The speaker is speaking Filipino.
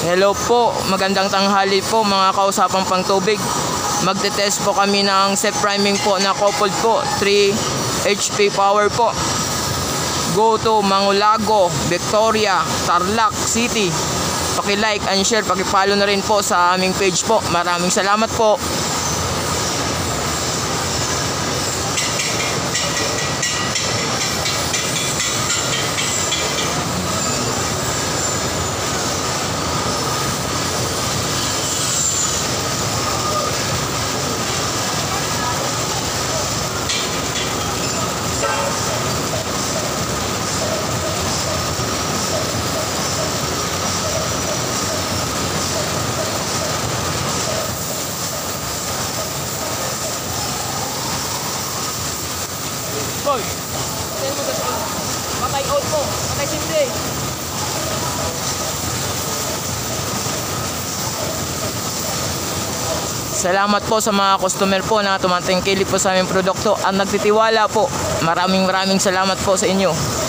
Hello po, magandang tanghali po mga kausapang pang tubig. Magte-test po kami ng self priming po na coupled po, 3 HP power po. Go to Mangulago, Victoria, Tarlac City. Paki-like and share, paki-follow na rin po sa aming page po. Maraming salamat po. Boy, send mo sa patay out po, patay simple. Salamat po sa mga customer po na tumatangkilik po sa aming produkto at nagtitiwala po. Maraming salamat po sa inyo.